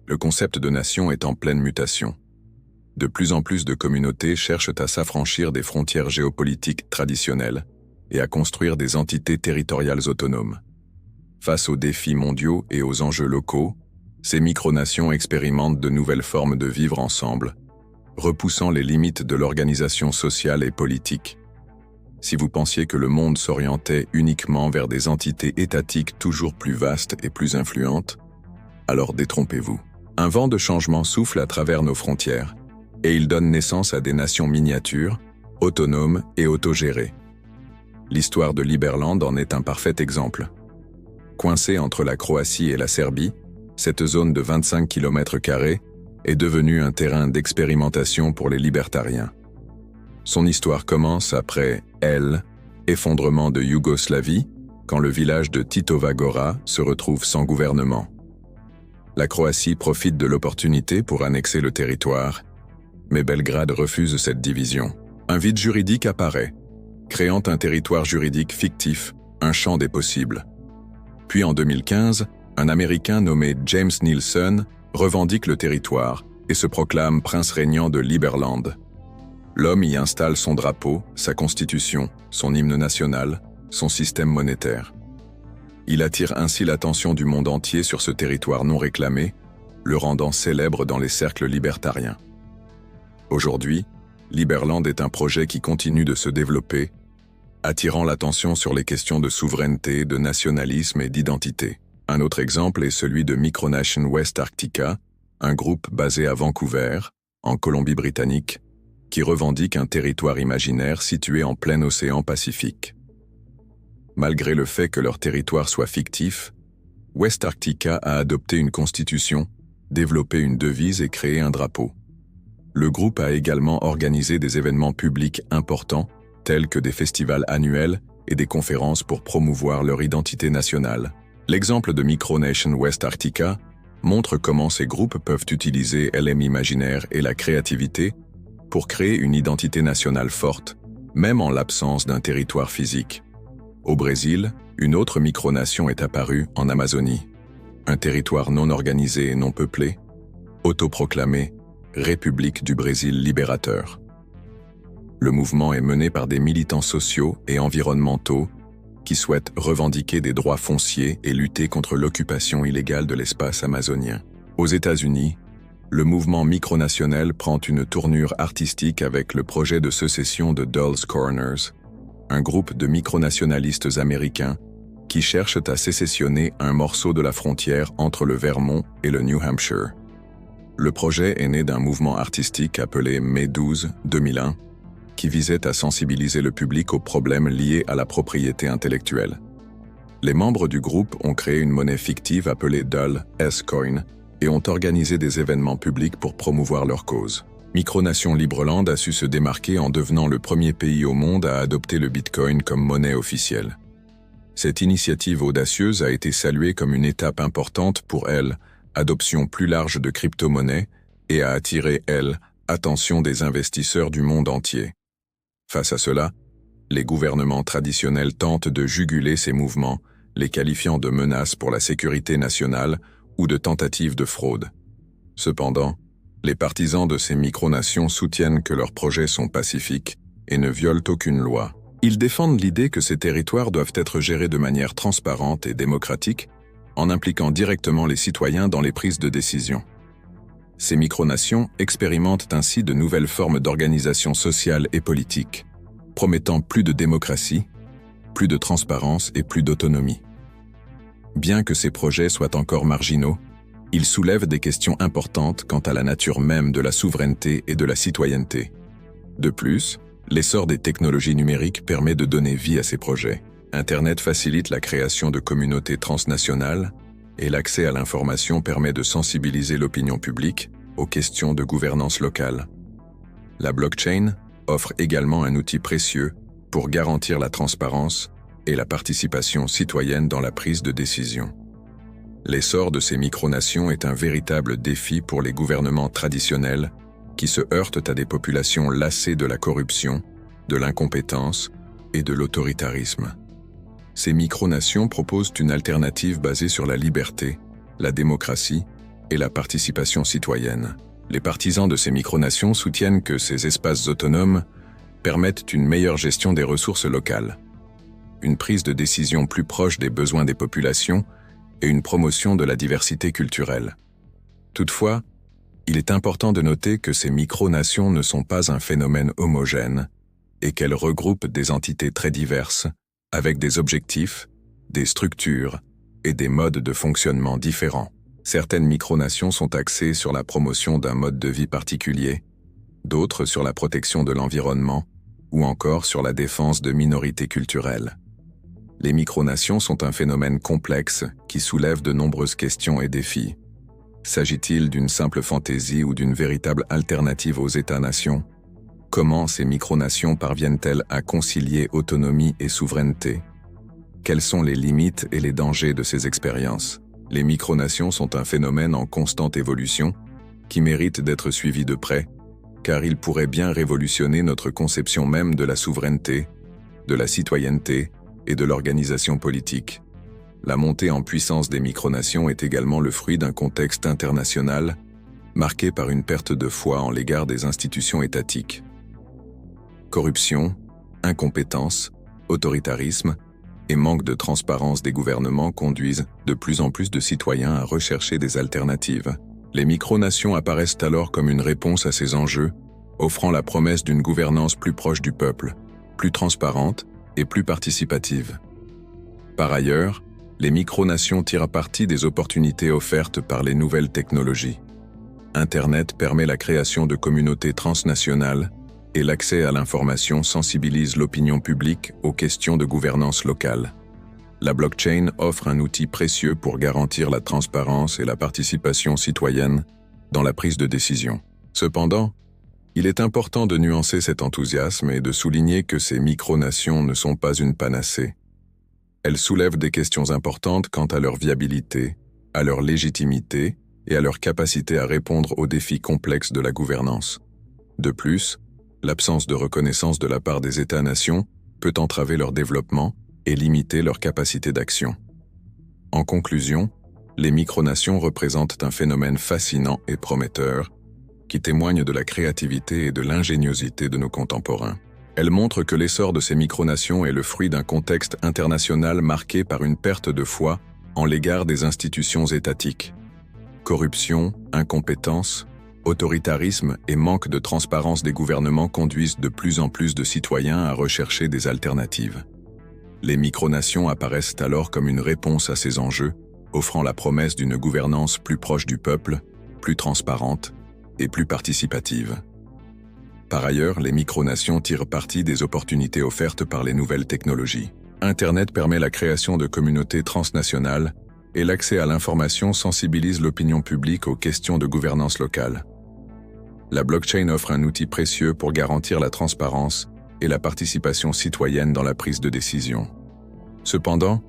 Le concept de nation est en pleine mutation. De plus en plus de communautés cherchent à s'affranchir des frontières géopolitiques traditionnelles et à construire des entités territoriales autonomes. Face aux défis mondiaux et aux enjeux locaux, ces micronations expérimentent de nouvelles formes de vivre ensemble, repoussant les limites de l'organisation sociale et politique. Si vous pensiez que le monde s'orientait uniquement vers des entités étatiques toujours plus vastes et plus influentes, alors détrompez-vous. Un vent de changement souffle à travers nos frontières, et il donne naissance à des nations miniatures, autonomes et autogérées. L'histoire de Liberland en est un parfait exemple. Coincée entre la Croatie et la Serbie, cette zone de 25 km² est devenue un terrain d'expérimentation pour les libertariens. Son histoire commence après effondrement de Yougoslavie, quand le village de Titova Gora se retrouve sans gouvernement. La Croatie profite de l'opportunité pour annexer le territoire, mais Belgrade refuse cette division. Un vide juridique apparaît, créant un territoire juridique fictif, un champ des possibles. Puis en 2015, un Américain nommé James Nielsen revendique le territoire et se proclame prince régnant de Liberland. L'homme y installe son drapeau, sa constitution, son hymne national, son système monétaire. Il attire ainsi l'attention du monde entier sur ce territoire non réclamé, le rendant célèbre dans les cercles libertariens. Aujourd'hui, Liberland est un projet qui continue de se développer, attirant l'attention sur les questions de souveraineté, de nationalisme et d'identité. Un autre exemple est celui de Micronation West Arctica, un groupe basé à Vancouver, en Colombie-Britannique, qui revendique un territoire imaginaire situé en plein océan Pacifique. Malgré le fait que leur territoire soit fictif, West Arctica a adopté une constitution, développé une devise et créé un drapeau. Le groupe a également organisé des événements publics importants, tels que des festivals annuels et des conférences pour promouvoir leur identité nationale. L'exemple de Micronation West Arctica montre comment ces groupes peuvent utiliser l'imaginaire et la créativité pour créer une identité nationale forte, même en l'absence d'un territoire physique. Au Brésil, une autre micronation est apparue en Amazonie, un territoire non organisé et non peuplé, autoproclamé République du Brésil libérateur. Le mouvement est mené par des militants sociaux et environnementaux qui souhaitent revendiquer des droits fonciers et lutter contre l'occupation illégale de l'espace amazonien. Aux États-Unis, le mouvement micronationnel prend une tournure artistique avec le projet de sécession de Dulles Corners, un groupe de micronationalistes américains qui cherchent à sécessionner un morceau de la frontière entre le Vermont et le New Hampshire. Le projet est né d'un mouvement artistique appelé Mai 12 2001, qui visait à sensibiliser le public aux problèmes liés à la propriété intellectuelle. Les membres du groupe ont créé une monnaie fictive appelée Dulles S-Coin et ont organisé des événements publics pour promouvoir leur cause. Micronation Liberland a su se démarquer en devenant le premier pays au monde à adopter le Bitcoin comme monnaie officielle. Cette initiative audacieuse a été saluée comme une étape importante pour adoption plus large de crypto-monnaies et a attiré attention des investisseurs du monde entier. Face à cela, les gouvernements traditionnels tentent de juguler ces mouvements, les qualifiant de menaces pour la sécurité nationale ou de tentatives de fraude. Cependant, les partisans de ces micronations soutiennent que leurs projets sont pacifiques et ne violent aucune loi. Ils défendent l'idée que ces territoires doivent être gérés de manière transparente et démocratique, en impliquant directement les citoyens dans les prises de décision. Ces micronations expérimentent ainsi de nouvelles formes d'organisation sociale et politique, promettant plus de démocratie, plus de transparence et plus d'autonomie. Bien que ces projets soient encore marginaux, ils soulèvent des questions importantes quant à la nature même de la souveraineté et de la citoyenneté. De plus, l'essor des technologies numériques permet de donner vie à ces projets. Internet facilite la création de communautés transnationales et l'accès à l'information permet de sensibiliser l'opinion publique aux questions de gouvernance locale. La blockchain offre également un outil précieux pour garantir la transparence et la participation citoyenne dans la prise de décision. L'essor de ces micronations est un véritable défi pour les gouvernements traditionnels qui se heurtent à des populations lassées de la corruption, de l'incompétence et de l'autoritarisme. Ces micronations proposent une alternative basée sur la liberté, la démocratie et la participation citoyenne. Les partisans de ces micronations soutiennent que ces espaces autonomes permettent une meilleure gestion des ressources locales, une prise de décision plus proche des besoins des populations et une promotion de la diversité culturelle. Toutefois, il est important de noter que ces micronations ne sont pas un phénomène homogène et qu'elles regroupent des entités très diverses, avec des objectifs, des structures et des modes de fonctionnement différents. Certaines micronations sont axées sur la promotion d'un mode de vie particulier, d'autres sur la protection de l'environnement ou encore sur la défense de minorités culturelles. Les micronations sont un phénomène complexe qui soulève de nombreuses questions et défis. S'agit-il d'une simple fantaisie ou d'une véritable alternative aux États-nations? Comment ces micronations parviennent-elles à concilier autonomie et souveraineté? Quelles sont les limites et les dangers de ces expériences? Les micronations sont un phénomène en constante évolution qui mérite d'être suivi de près, car il pourrait bien révolutionner notre conception même de la souveraineté, de la citoyenneté et de l'organisation politique. La montée en puissance des micronations est également le fruit d'un contexte international marqué par une perte de foi en l'égard des institutions étatiques. Corruption, incompétence, autoritarisme et manque de transparence des gouvernements conduisent de plus en plus de citoyens à rechercher des alternatives. Les micronations apparaissent alors comme une réponse à ces enjeux, offrant la promesse d'une gouvernance plus proche du peuple, plus transparente et plus participative. Par ailleurs, les micronations tirent parti des opportunités offertes par les nouvelles technologies. Internet permet la création de communautés transnationales et l'accès à l'information sensibilise l'opinion publique aux questions de gouvernance locale. La blockchain offre un outil précieux pour garantir la transparence et la participation citoyenne dans la prise de décision. Cependant, il est important de nuancer cet enthousiasme et de souligner que ces micronations ne sont pas une panacée. Elles soulèvent des questions importantes quant à leur viabilité, à leur légitimité et à leur capacité à répondre aux défis complexes de la gouvernance. De plus, l'absence de reconnaissance de la part des États-nations peut entraver leur développement et limiter leur capacité d'action. En conclusion, les micronations représentent un phénomène fascinant et prometteur qui témoigne de la créativité et de l'ingéniosité de nos contemporains. Elles montrent que l'essor de ces micronations est le fruit d'un contexte international marqué par une perte de foi en l'égard des institutions étatiques. Corruption, incompétence, autoritarisme et manque de transparence des gouvernements conduisent de plus en plus de citoyens à rechercher des alternatives. Les micronations apparaissent alors comme une réponse à ces enjeux, offrant la promesse d'une gouvernance plus proche du peuple, plus transparente et plus participative. Par ailleurs, les micronations tirent parti des opportunités offertes par les nouvelles technologies. Internet permet la création de communautés transnationales et l'accès à l'information sensibilise l'opinion publique aux questions de gouvernance locale. La blockchain offre un outil précieux pour garantir la transparence et la participation citoyenne dans la prise de décision. Cependant,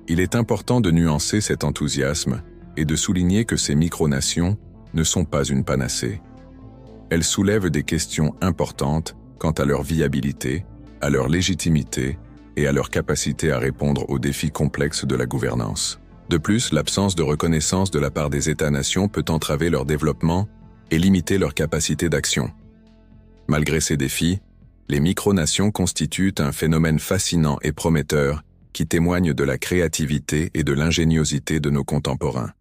il est important de nuancer cet enthousiasme et de souligner que ces micronations ne sont pas une panacée. Elles soulèvent des questions importantes quant à leur viabilité, à leur légitimité et à leur capacité à répondre aux défis complexes de la gouvernance. De plus, l'absence de reconnaissance de la part des États-nations peut entraver leur développement et limiter leur capacité d'action. Malgré ces défis, les micronations constituent un phénomène fascinant et prometteur qui témoigne de la créativité et de l'ingéniosité de nos contemporains.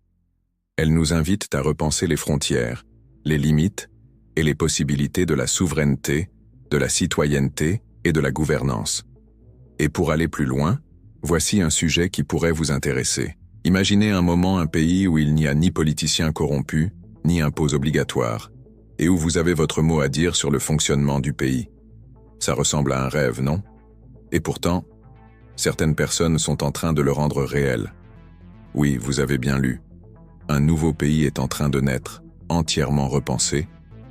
Elles nous invitent à repenser les frontières, les limites et les possibilités de la souveraineté, de la citoyenneté et de la gouvernance. Et pour aller plus loin, voici un sujet qui pourrait vous intéresser. Imaginez un moment un pays où il n'y a ni politiciens corrompus, ni impôts obligatoires, et où vous avez votre mot à dire sur le fonctionnement du pays. Ça ressemble à un rêve, non? Et pourtant, certaines personnes sont en train de le rendre réel. Oui, vous avez bien lu. Un nouveau pays est en train de naître, entièrement repensé,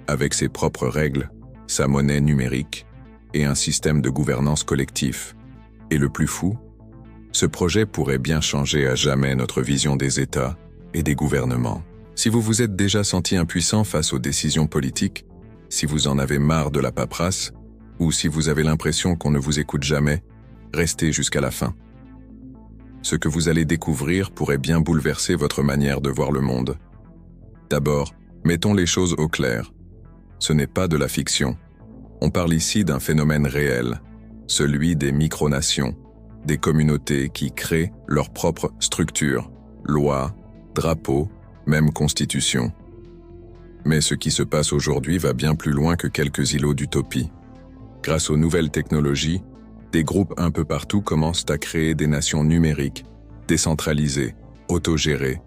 avec ses propres règles, sa monnaie numérique et un système de gouvernance collectif. Et le plus fou, ce projet pourrait bien changer à jamais notre vision des États et des gouvernements. Si vous vous êtes déjà senti impuissant face aux décisions politiques, si vous en avez marre de la paperasse, ou si vous avez l'impression qu'on ne vous écoute jamais, restez jusqu'à la fin. Ce que vous allez découvrir pourrait bien bouleverser votre manière de voir le monde. D'abord, mettons les choses au clair. Ce n'est pas de la fiction. On parle ici d'un phénomène réel, celui des micronations, des communautés qui créent leur propre structure, lois, drapeaux, même constitution. Mais ce qui se passe aujourd'hui va bien plus loin que quelques îlots d'utopie. Grâce aux nouvelles technologies, des groupes un peu partout commencent à créer des nations numériques, décentralisées, autogérées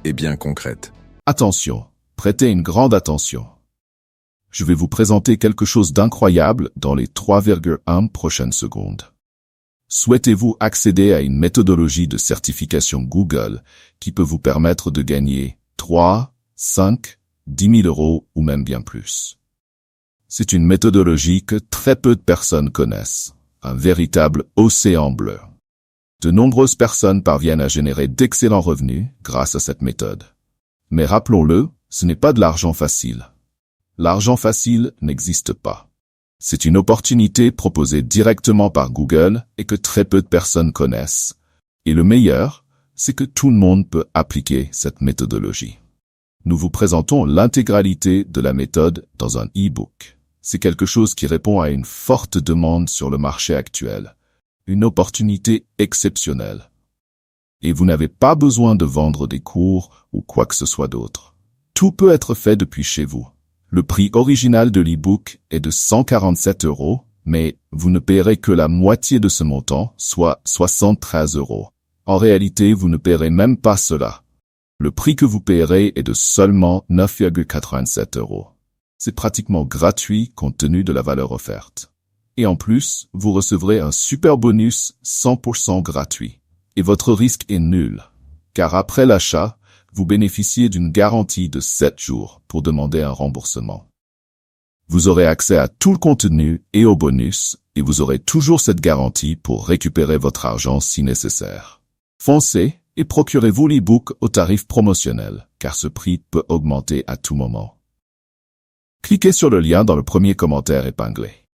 et bien concrètes. Attention, prêtez une grande attention. Je vais vous présenter quelque chose d'incroyable dans les 3,1 prochaines secondes. Souhaitez-vous accéder à une méthodologie de certification Google qui peut vous permettre de gagner 3, 5, 10 000 euros ou même bien plus? C'est une méthodologie que très peu de personnes connaissent, un véritable océan bleu. De nombreuses personnes parviennent à générer d'excellents revenus grâce à cette méthode. Mais rappelons-le, ce n'est pas de l'argent facile. L'argent facile n'existe pas. C'est une opportunité proposée directement par Google et que très peu de personnes connaissent. Et le meilleur, c'est que tout le monde peut appliquer cette méthodologie. Nous vous présentons l'intégralité de la méthode dans un e-book. C'est quelque chose qui répond à une forte demande sur le marché actuel. Une opportunité exceptionnelle. Et vous n'avez pas besoin de vendre des cours ou quoi que ce soit d'autre. Tout peut être fait depuis chez vous. Le prix original de l'e-book est de 147 €, mais vous ne paierez que la moitié de ce montant, soit 73 €. En réalité, vous ne paierez même pas cela. Le prix que vous paierez est de seulement 9,87 €. C'est pratiquement gratuit compte tenu de la valeur offerte. Et en plus, vous recevrez un super bonus 100% gratuit. Et votre risque est nul, car après l'achat, vous bénéficiez d'une garantie de 7 jours pour demander un remboursement. Vous aurez accès à tout le contenu et aux bonus, et vous aurez toujours cette garantie pour récupérer votre argent si nécessaire. Foncez et procurez-vous l'e-book au tarif promotionnel, car ce prix peut augmenter à tout moment. Cliquez sur le lien dans le premier commentaire épinglé.